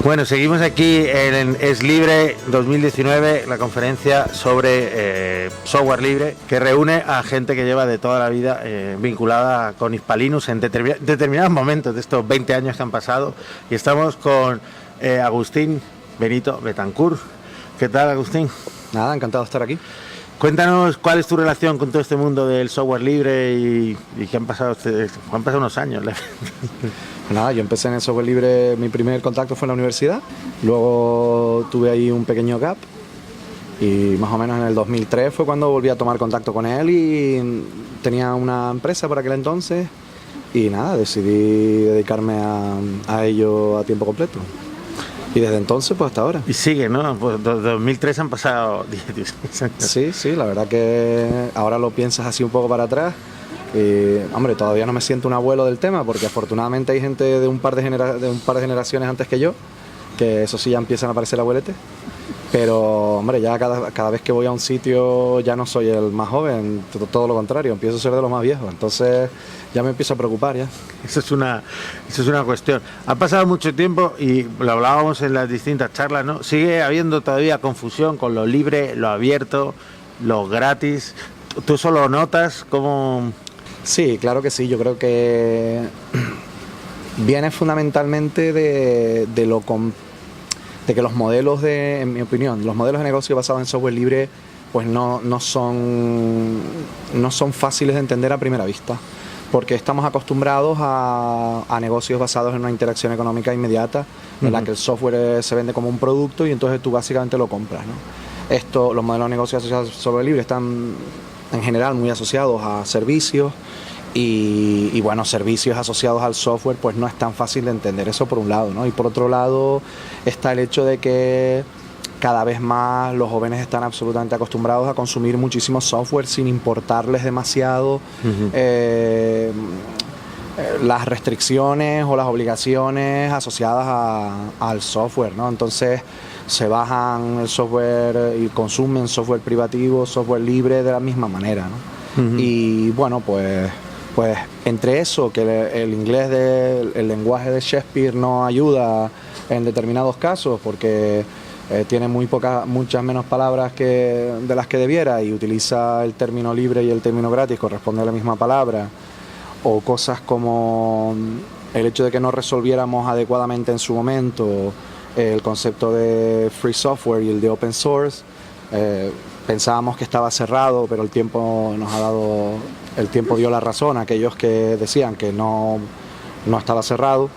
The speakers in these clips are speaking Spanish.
Bueno, seguimos aquí en Es Libre 2019, la conferencia sobre software libre, que reúne a gente que lleva de toda la vida vinculada con Hispalinux en determinados momentos de estos 20 años que han pasado. Y estamos con Agustín Benito Betancourt. ¿Qué tal, Agustín? Nada, encantado de estar aquí. Cuéntanos cuál es tu relación con todo este mundo del software libre y que han pasado unos años. Nada, yo empecé en el software libre, mi primer contacto fue en la universidad, luego tuve ahí un pequeño gap y más o menos en el 2003 fue cuando volví a tomar contacto con él y tenía una empresa por aquel entonces y nada, decidí dedicarme a ello a tiempo completo. Y desde entonces, pues hasta ahora. Y sigue, ¿no? Pues 2003 han pasado 10 años. Sí, la verdad que ahora lo piensas así un poco para atrás. Y, hombre, todavía no me siento un abuelo del tema porque afortunadamente hay gente de un par de generaciones antes que yo, que eso sí ya empiezan a parecer abueletes. Pero, hombre, ya cada vez que voy a un sitio ya no soy el más joven, todo lo contrario, empiezo a ser de los más viejos. Entonces ya me empiezo a preocupar ya. Eso es una cuestión. Ha pasado mucho tiempo y lo hablábamos en las distintas charlas, ¿no? Sigue habiendo todavía confusión con lo libre, lo abierto, lo gratis. ¿Tú solo notas cómo...? Sí, claro que sí. Yo creo que viene fundamentalmente de que los modelos en mi opinión, los modelos de negocio basados en software libre pues no son fáciles de entender a primera vista, porque estamos acostumbrados a negocios basados en una interacción económica inmediata, en la que el software se vende como un producto y entonces tú básicamente lo compras, ¿no? Los modelos de negocio asociados al software libre están en general muy asociados a servicios y bueno, servicios asociados al software pues no es tan fácil de entender, eso por un lado, ¿no? Y por otro lado está el hecho de que cada vez más los jóvenes están absolutamente acostumbrados a consumir muchísimo software sin importarles demasiado las restricciones o las obligaciones asociadas al software, ¿no? Entonces se bajan el software y consumen software privativo, software libre de la misma manera, ¿no? Y bueno, pues entre eso, que el lenguaje de Shakespeare no ayuda en determinados casos porque tiene muchas menos palabras de las que debiera y utiliza el término libre y el término gratis corresponde a la misma palabra, o cosas como el hecho de que no resolviéramos adecuadamente en su momento el concepto de free software y el de open source. Pensábamos que estaba cerrado, pero el tiempo dio la razón a aquellos que decían que no estaba cerrado.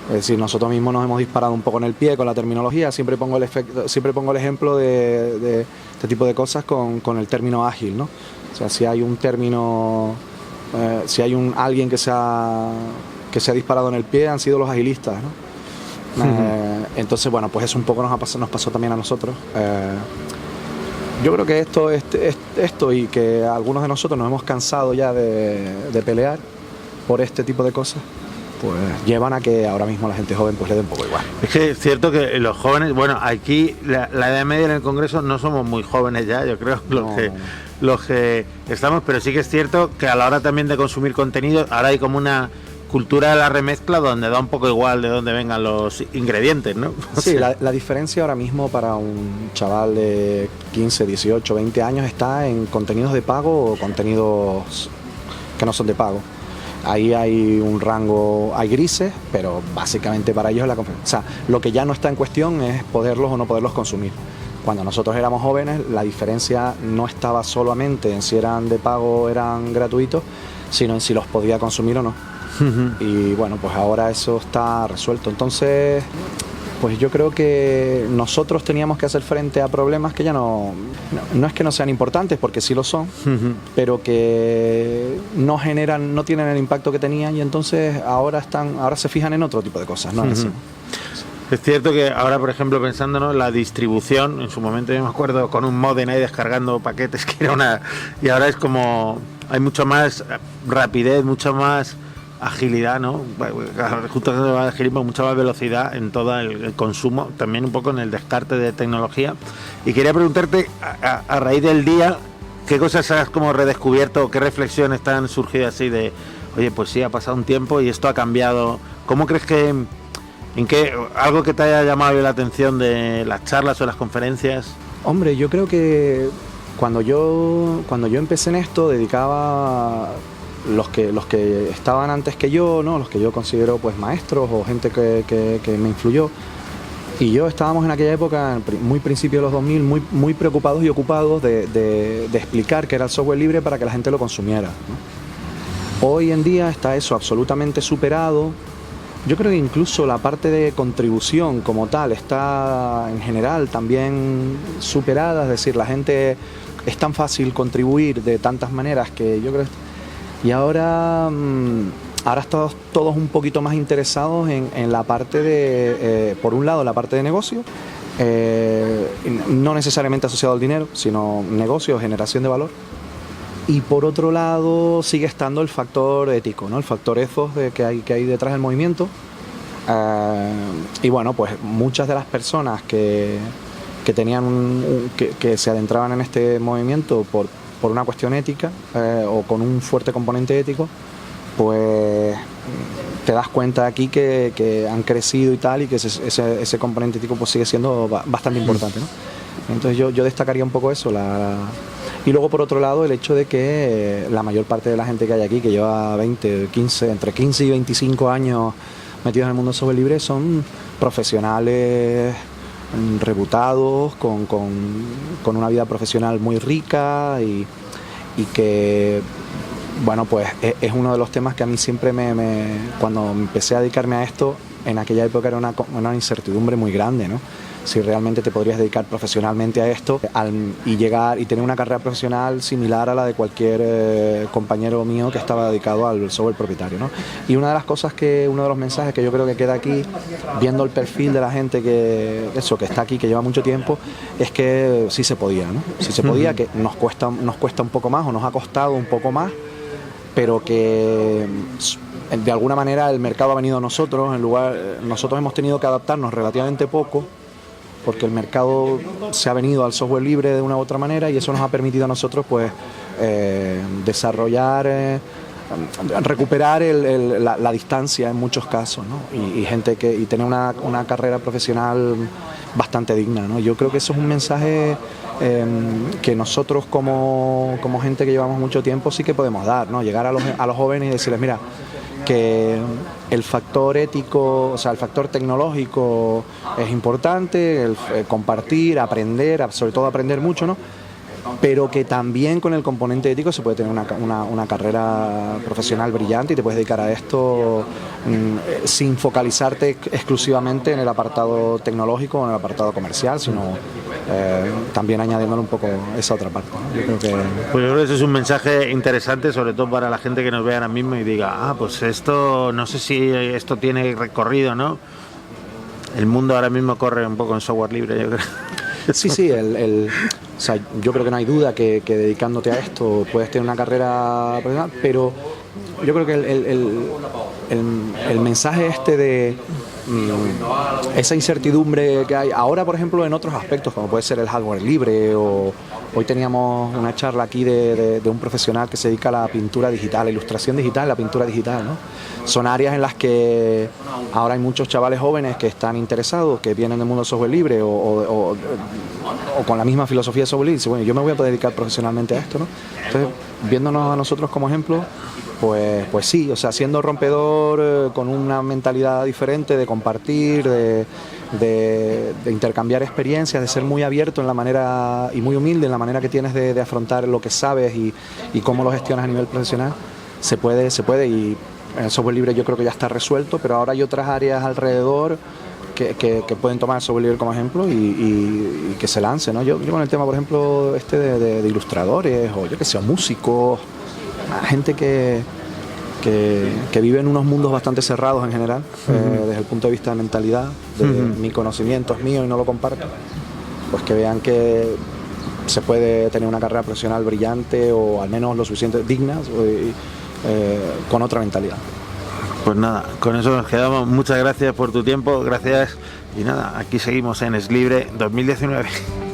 Es decir, nosotros mismos nos hemos disparado un poco en el pie con la terminología. Siempre pongo el ejemplo de este tipo de cosas con el término ágil, ¿no? O sea, si hay un término, si hay alguien que se ha disparado en el pie, han sido los agilistas, ¿no? Entonces, bueno, pues eso un poco nos pasó también a nosotros. Yo creo que esto y que algunos de nosotros nos hemos cansado ya de pelear por este tipo de cosas, pues llevan a que ahora mismo la gente joven pues le dé un poco igual. Es que es cierto que los jóvenes, bueno, aquí la edad media en el Congreso no somos muy jóvenes ya, yo creo, los que estamos, pero sí que es cierto que a la hora también de consumir contenido, ahora hay como una cultura de la remezcla donde da un poco igual de dónde vengan los ingredientes, ¿no? Sí, la diferencia ahora mismo para un chaval de 15, 18, 20 años está en contenidos de pago o contenidos que no son de pago. Ahí hay un rango, hay grises, pero básicamente para ellos es la conferencia. O sea, lo que ya no está en cuestión es poderlos o no poderlos consumir. Cuando nosotros éramos jóvenes, la diferencia no estaba solamente en si eran de pago o eran gratuitos, sino en si los podía consumir o no. Y bueno, pues ahora eso está resuelto. Entonces, pues yo creo que nosotros teníamos que hacer frente a problemas que ya no es que no sean importantes, porque sí lo son, pero que no tienen el impacto que tenían y entonces ahora se fijan en otro tipo de cosas, ¿no? Es cierto que ahora, por ejemplo, pensando, la distribución, en su momento yo me acuerdo con un modem ahí descargando paquetes que era y ahora es como hay mucho más rapidez, mucha más agilidad, ¿no? Justo agilidad, mucha más velocidad en todo el consumo, también un poco en el descarte de tecnología. Y quería preguntarte, a raíz del día, ¿qué cosas has como redescubierto, qué reflexiones te han surgido así de, oye, pues sí, ha pasado un tiempo y esto ha cambiado? ¿Cómo crees que ¿En qué, algo que te haya llamado la atención de las charlas o las conferencias? Hombre, yo creo que cuando yo empecé en esto, dedicaba los que estaban antes que yo, ¿no? Los que yo considero pues maestros o gente que me influyó. Y yo estábamos en aquella época, muy principio de los 2000, muy preocupados y ocupados de explicar qué era el software libre para que la gente lo consumiera, ¿no? Hoy en día está eso absolutamente superado. Yo creo que incluso la parte de contribución como tal está en general también superada, es decir, la gente es tan fácil contribuir de tantas maneras que yo creo... Y ahora estamos todos un poquito más interesados en la parte de, por un lado, la parte de negocio, no necesariamente asociado al dinero, sino negocio, generación de valor. Y por otro lado sigue estando el factor ético, ¿no? El factor ethos que hay detrás del movimiento. Y bueno, pues muchas de las personas que tenían que se adentraban en este movimiento por una cuestión ética o con un fuerte componente ético, pues te das cuenta aquí que han crecido y tal, y que ese componente ético pues sigue siendo bastante importante, ¿no? Entonces yo destacaría un poco eso. Y luego, por otro lado, el hecho de que la mayor parte de la gente que hay aquí, que lleva entre 15 y 25 años metidos en el mundo del software libre, son profesionales reputados, con una vida profesional muy rica y que, bueno, pues es uno de los temas que a mí siempre cuando empecé a dedicarme a esto, en aquella época era una incertidumbre muy grande, ¿no? Si realmente te podrías dedicar profesionalmente a esto y llegar y tener una carrera profesional similar a la de cualquier compañero mío que estaba dedicado al software propietario, ¿no? Y uno de los mensajes que yo creo que queda aquí, viendo el perfil de la gente que está aquí, que lleva mucho tiempo, es que sí se podía, ¿no? Sí se podía, que nos cuesta un poco más, o nos ha costado un poco más, pero que de alguna manera el mercado ha venido a nosotros, nosotros hemos tenido que adaptarnos relativamente poco, porque el mercado se ha venido al software libre de una u otra manera, y eso nos ha permitido a nosotros pues desarrollar, recuperar la distancia en muchos casos, ¿no? Y tener una carrera profesional bastante digna, ¿no? Yo creo que eso es un mensaje que nosotros como gente que llevamos mucho tiempo sí que podemos dar, ¿no? Llegar a los jóvenes y decirles, mira, que el factor ético, o sea, el factor tecnológico es importante, el compartir, aprender, sobre todo aprender mucho, ¿no? Pero que también con el componente ético se puede tener una carrera profesional brillante y te puedes dedicar a esto sin focalizarte exclusivamente en el apartado tecnológico o en el apartado comercial, sino también añadiéndole un poco esa otra parte, ¿no? Yo creo que eso es un mensaje interesante, sobre todo para la gente que nos vea ahora mismo y diga, pues esto, no sé si esto tiene recorrido, ¿no? El mundo ahora mismo corre un poco en software libre, yo creo. Sí, o sea, yo creo que no hay duda que dedicándote a esto puedes tener una carrera profesional, pero yo creo que el mensaje este de esa incertidumbre que hay ahora, por ejemplo, en otros aspectos, como puede ser el hardware libre, o hoy teníamos una charla aquí de un profesional que se dedica a la pintura digital, la ilustración digital, la pintura digital, ¿no? Son áreas en las que ahora hay muchos chavales jóvenes que están interesados, que vienen del mundo del software libre o con la misma filosofía de software libre, y dicen, bueno, yo me voy a poder dedicar profesionalmente a esto, ¿no? Entonces, viéndonos a nosotros como ejemplo, pues sí, o sea, siendo rompedor, con una mentalidad diferente de compartir, de intercambiar experiencias, de ser muy abierto en la manera y muy humilde en la manera que tienes de afrontar lo que sabes y cómo lo gestionas a nivel profesional, se puede, y en el software libre yo creo que ya está resuelto, pero ahora hay otras áreas alrededor que pueden tomar el software libre como ejemplo y que se lance, ¿no? Yo con el tema, por ejemplo, de ilustradores, o yo que sé, músicos, gente que vive en unos mundos bastante cerrados en general, desde el punto de vista de mentalidad, mi conocimiento es mío y no lo comparto, pues que vean que se puede tener una carrera profesional brillante, o al menos lo suficiente digna, con otra mentalidad. Pues nada, con eso nos quedamos. Muchas gracias por tu tiempo, gracias, y nada, aquí seguimos en Es Libre 2019.